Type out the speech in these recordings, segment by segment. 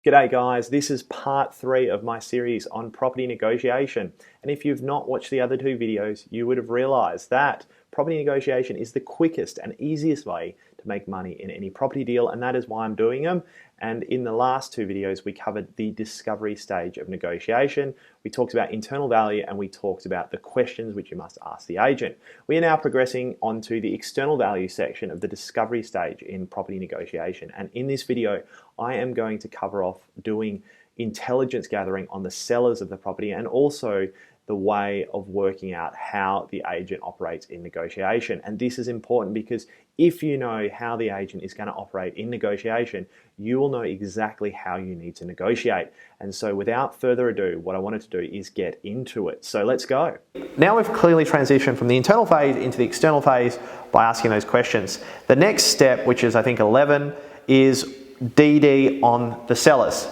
G'day guys, this is part 3 of my series on property negotiation. And if you've not watched the other 2 videos, you would have realized that property negotiation is the quickest and easiest way to make money in any property deal, and that is why I'm doing them. And in the last 2 videos, we covered the discovery stage of negotiation. We talked about internal value and we talked about the questions which you must ask the agent. We are now progressing onto the external value section of the discovery stage in property negotiation. And in this video, I am going to cover off doing intelligence gathering on the sellers of the property and also the way of working out how the agent operates in negotiation. And this is important because if you know how the agent is going to operate in negotiation, you will know exactly how you need to negotiate. And so without further ado, what I wanted to do is get into it. So let's go. Now we've clearly transitioned from the internal phase into the external phase by asking those questions. The next step, which is I think 11, is DD on the sellers.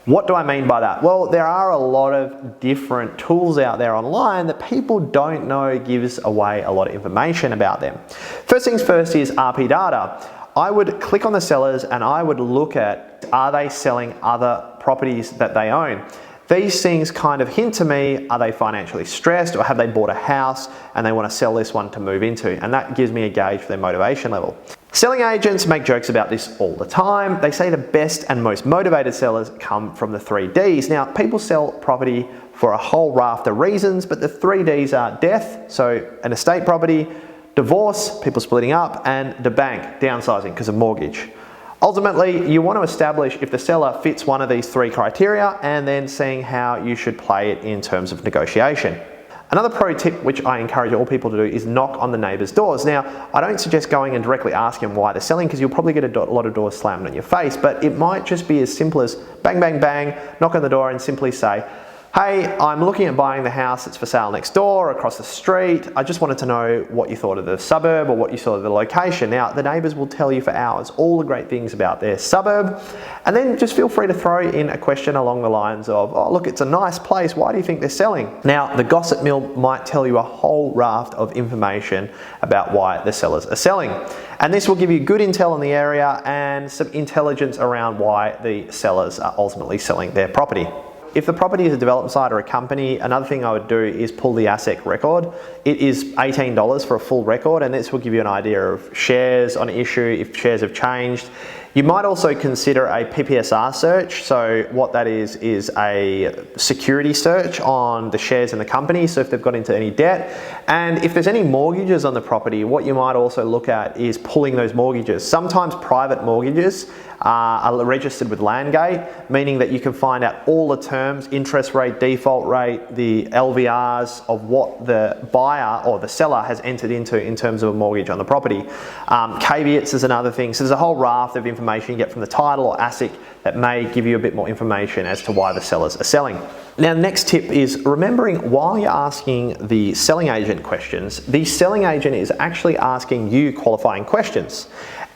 What do I mean by that? Well, there are a lot of different tools out there online that people don't know gives away a lot of information about them. First things first is RP data. I would click on the sellers and I would look at, are they selling other properties that they own? These things kind of hint to me, are they financially stressed or have they bought a house and they want to sell this one to move into? And that gives me a gauge for their motivation level. Selling agents make jokes about this all the time. They say the best and most motivated sellers come from the 3 Ds. Now, people sell property for a whole raft of reasons, but the 3 Ds are death, so an estate property, divorce, people splitting up, and the bank, downsizing because of mortgage. Ultimately, you want to establish if the seller fits one of these 3 criteria and then seeing how you should play it in terms of negotiation. Another pro tip which I encourage all people to do is knock on the neighbours' doors. Now, I don't suggest going and directly asking why they're selling because you'll probably get a lot of doors slammed on your face, but it might just be as simple as bang, bang, bang, knock on the door and simply say, hey, I'm looking at buying the house that's for sale next door, across the street. I just wanted to know what you thought of the suburb or what you thought of the location. Now, the neighbours will tell you for hours all the great things about their suburb. And then just feel free to throw in a question along the lines of, oh, look, it's a nice place. Why do you think they're selling? Now, the gossip mill might tell you a whole raft of information about why the sellers are selling. And this will give you good intel on the area and some intelligence around why the sellers are ultimately selling their property. If the property is a development site or a company, another thing I would do is pull the ASIC record. It is $18 for a full record, and this will give you an idea of shares on issue, if shares have changed. You might also consider a PPSR search. So what that is a security search on the shares in the company. So if they've got into any debt, and if there's any mortgages on the property, what you might also look at is pulling those mortgages. Sometimes private mortgages are registered with Landgate, meaning that you can find out all the terms, interest rate, default rate, the LVRs of what the buyer or the seller has entered into in terms of a mortgage on the property. Caveats is another thing. So there's a whole raft of information you get from the title or ASIC that may give you a bit more information as to why the sellers are selling. Now, the next tip is remembering while you're asking the selling agent questions, the selling agent is actually asking you qualifying questions.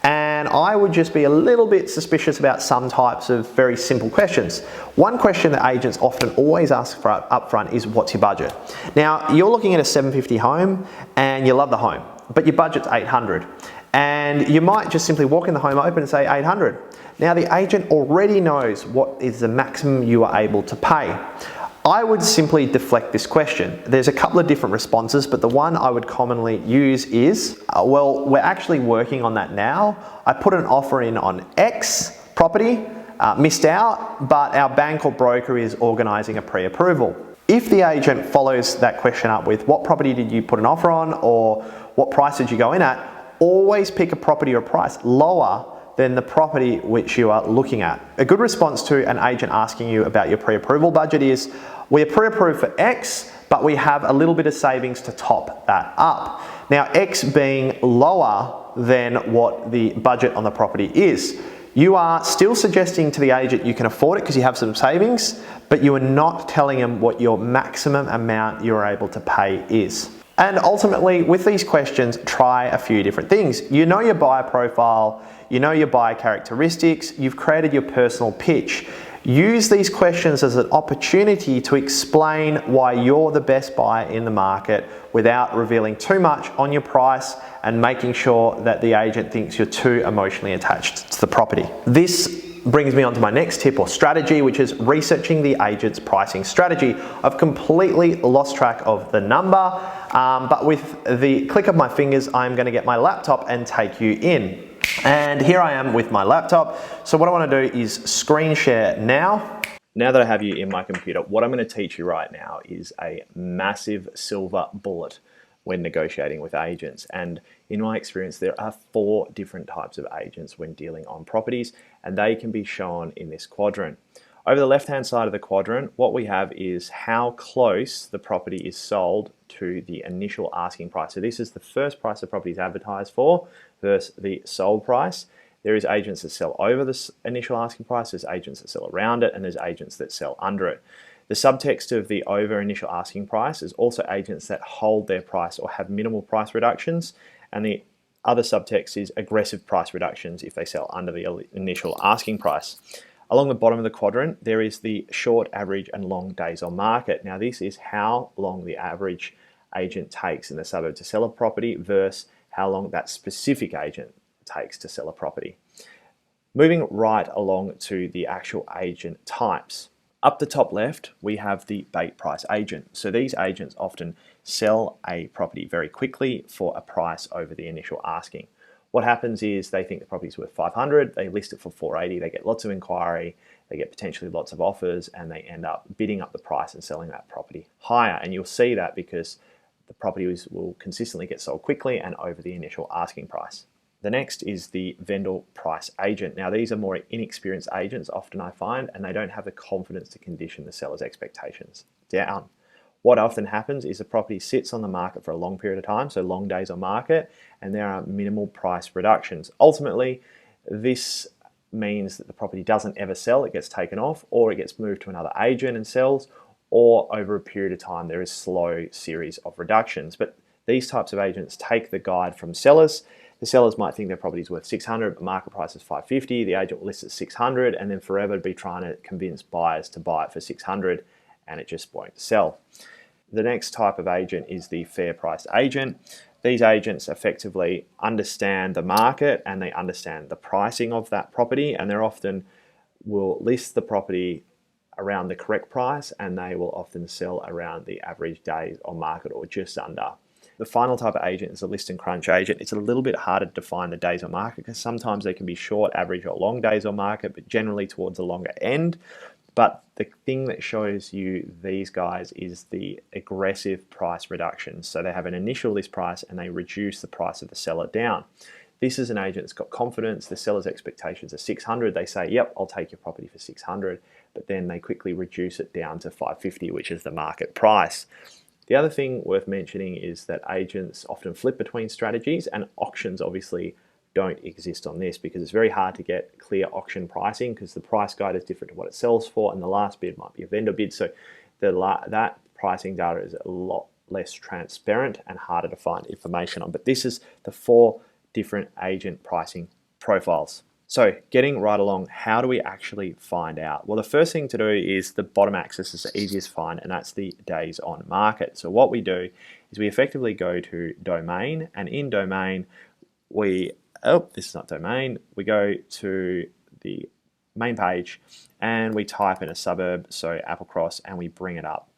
And I would just be a little bit suspicious about some types of very simple questions. One question that agents often always ask for up front is, what's your budget? Now, you're looking at a 750 home and you love the home, but your budget's 800. And you might just simply walk in the home open and say 800. Now, the agent already knows what is the maximum you are able to pay. I would simply deflect this question. There's a couple of different responses, but the one I would commonly use is, well, we're actually working on that now. I put an offer in on X property, missed out, but our bank or broker is organising a pre-approval. If the agent follows that question up with, what property did you put an offer on, or what price did you go in at, always pick a property or price lower than the property which you are looking at. A good response to an agent asking you about your pre-approval budget is, we are pre-approved for X, but we have a little bit of savings to top that up. Now, X being lower than what the budget on the property is. You are still suggesting to the agent you can afford it because you have some savings, but you are not telling them what your maximum amount you're able to pay is. And ultimately, with these questions, try a few different things. You know your buyer profile, you know your buyer characteristics, you've created your personal pitch. Use these questions as an opportunity to explain why you're the best buyer in the market without revealing too much on your price and making sure that the agent thinks you're too emotionally attached to the property. This brings me on to my next tip or strategy, which is researching the agent's pricing strategy. I've completely lost track of the number, but with the click of my fingers, I'm going to get my laptop and take you in. And here I am with my laptop. So what I want to do is screen share now. Now that I have you in my computer, what I'm going to teach you right now is a massive silver bullet when negotiating with agents. And in my experience, there are 4 different types of agents when dealing on properties, and they can be shown in this quadrant. Over the left-hand side of the quadrant, what we have is how close the property is sold to the initial asking price. So this is the first price the property is advertised for versus the sold price. There is agents that sell over this initial asking price, there's agents that sell around it, and there's agents that sell under it. The subtext of the over initial asking price is also agents that hold their price or have minimal price reductions, and the other subtext is aggressive price reductions if they sell under the initial asking price. Along the bottom of the quadrant, there is the short, average, and long days on market. Now this is how long the average agent takes in the suburb to sell a property versus how long that specific agent takes to sell a property. Moving right along to the actual agent types. Up the top left, we have the bait price agent. So these agents often sell a property very quickly for a price over the initial asking. What happens is they think the property is worth 500, they list it for 480, they get lots of inquiry, they get potentially lots of offers, and they end up bidding up the price and selling that property higher. And you'll see that because the property will consistently get sold quickly and over the initial asking price. The next is the vendor price agent. Now these are more inexperienced agents often I find, and they don't have the confidence to condition the seller's expectations down. What often happens is the property sits on the market for a long period of time, so long days on market, and there are minimal price reductions. Ultimately, this means that the property doesn't ever sell, it gets taken off, or it gets moved to another agent and sells, or over a period of time there is a slow series of reductions. But these types of agents take the guide from sellers. The sellers might think their property is worth 600, but market price is 550. The agent will list at 600 and then forever be trying to convince buyers to buy it for 600, and it just won't sell. The next type of agent is the fair price agent. These agents effectively understand the market and they understand the pricing of that property, and they're often will list the property around the correct price, and they will often sell around the average days on market or just under. The final type of agent is a list and crunch agent. It's a little bit harder to define the days on market because sometimes they can be short, average, or long days on market, but generally towards the longer end. But the thing that shows you these guys is the aggressive price reductions. So they have an initial list price and they reduce the price of the seller down. This is an agent that's got confidence. The seller's expectations are 600. They say, yep, I'll take your property for 600. But then they quickly reduce it down to 550, which is the market price. The other thing worth mentioning is that agents often flip between strategies, and auctions obviously don't exist on this because it's very hard to get clear auction pricing because the price guide is different to what it sells for, and the last bid might be a vendor bid. So that pricing data is a lot less transparent and harder to find information on. But this is the 4 different agent pricing profiles. So getting right along, how do we actually find out? Well, the first thing to do is the bottom axis is the easiest to find, and that's the days on market. So what we do is we effectively go to domain, and in domain, we go to the main page and we type in a suburb, so Applecross, and we bring it up.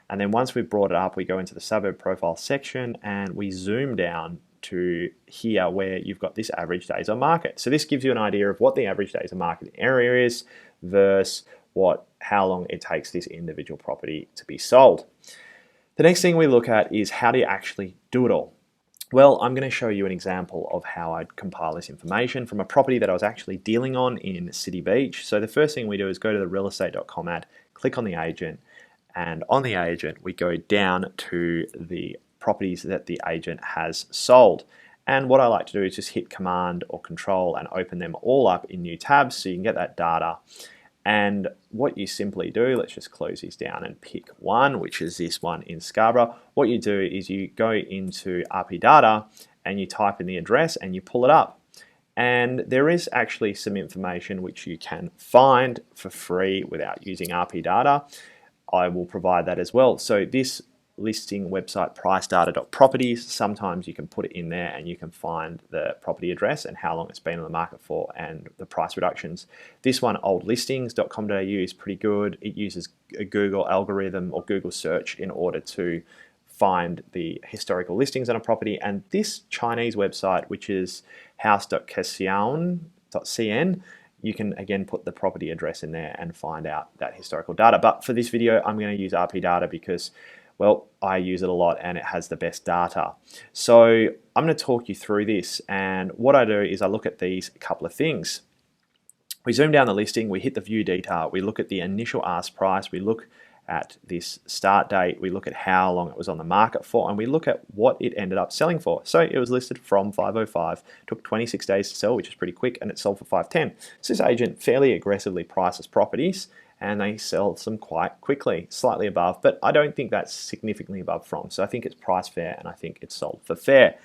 And then once we've brought it up, we go into the suburb profile section and we zoom down to here where you've got this average days on market. So this gives you an idea of what the average days on market area is versus how long it takes this individual property to be sold. The next thing we look at is how do you actually do it all? Well, I'm going to show you an example of how I'd compile this information from a property that I was actually dealing on in City Beach. So the first thing we do is go to the realestate.com ad, click on the agent, and on the agent we go down to the properties that the agent has sold. And what I like to do is just hit Command or Control and open them all up in new tabs so you can get that data. And what you simply do, let's just close these down and pick one, which is this one in Scarborough. What you do is you go into RP data and you type in the address and you pull it up. And there is actually some information which you can find for free without using RP data. I will provide that as well. So this listing website price-data.properties. Sometimes you can put it in there and you can find the property address and how long it's been on the market for and the price reductions. This one, oldlistings.com.au, is pretty good. It uses a Google algorithm or Google search in order to find the historical listings on a property. And this Chinese website, which is house.cn, you can again put the property address in there and find out that historical data. But for this video, I'm going to use RP Data because, well, I use it a lot and it has the best data. So I'm going to talk you through this, and what I do is I look at these couple of things. We zoom down the listing, we hit the view detail, we look at the initial ask price, we look at this start date, we look at how long it was on the market for, and we look at what it ended up selling for. So it was listed from 505, took 26 days to sell, which is pretty quick, and it sold for 510. So this agent fairly aggressively prices properties, and they sell some quite quickly, slightly above, but I don't think that's significantly above from. So I think it's price fair, and I think it's sold for fair.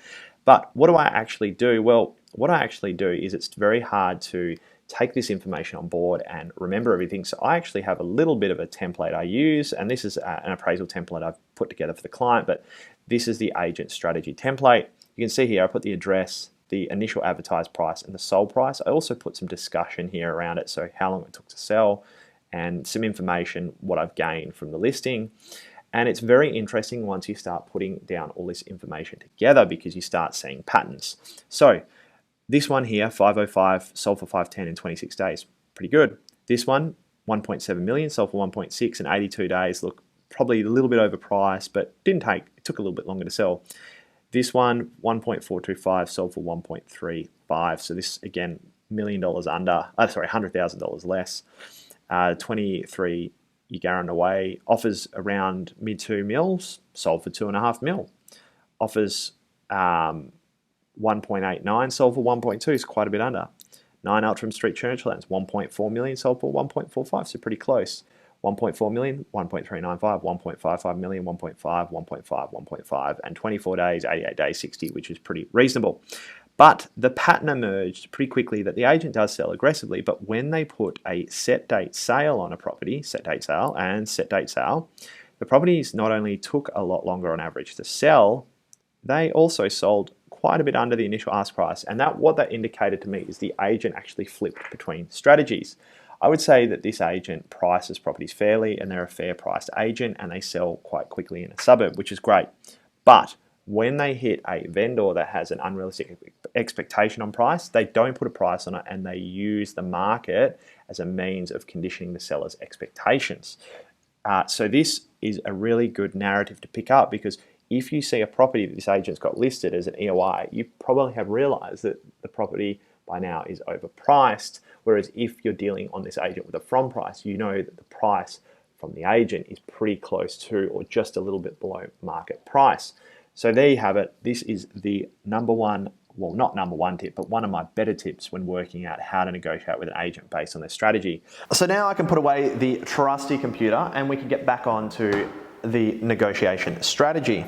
But what do I actually do? Well, what I actually do is it's very hard to take this information on board and remember everything. So I actually have a little bit of a template I use, and this is an appraisal template I've put together for the client, but this is the agent strategy template. You can see here I put the address, the initial advertised price, and the sold price. I also put some discussion here around it, so how long it took to sell, and some information, what I've gained from the listing. And it's very interesting once you start putting down all this information together because you start seeing patterns. So this one here, 505, sold for 510 in 26 days. Pretty good. This one, 1.7 million, sold for 1.6 in 82 days. Look, probably a little bit overpriced, but it took a little bit longer to sell. This one, 1.425, sold for 1.35. So this, again, $1 million under, $100,000 less. 23 you guarantee away. Offers around mid 2 mils, sold for 2.5 mil. Offers 1.89, sold for 1.2, is quite a bit under. 9 Outram Street Churchlands, 1.4 million, sold for 1.45, so pretty close. 1.4 million, 1.395, 1.55 million, 1.5, 1.5, 1.5, and 24 days, 88 days, 60, which is pretty reasonable. But the pattern emerged pretty quickly that the agent does sell aggressively, but when they put a set date sale on a property, set date sale, the properties not only took a lot longer on average to sell, they also sold quite a bit under the initial ask price. And what that indicated to me is the agent actually flipped between strategies. I would say that this agent prices properties fairly, and they're a fair priced agent, and they sell quite quickly in a suburb, which is great. But when they hit a vendor that has an unrealistic expectation on price, they don't put a price on it, and they use the market as a means of conditioning the seller's expectations. So this is a really good narrative to pick up, because if you see a property that this agent's got listed as an EOI, you probably have realized that the property by now is overpriced. Whereas if you're dealing on this agent with a from price, you know that the price from the agent is pretty close to or just a little bit below market price. So there you have it. This is the number one, well, not number one tip, but one of my better tips when working out how to negotiate with an agent based on their strategy. So now I can put away the trusty computer and we can get back on to the negotiation strategy.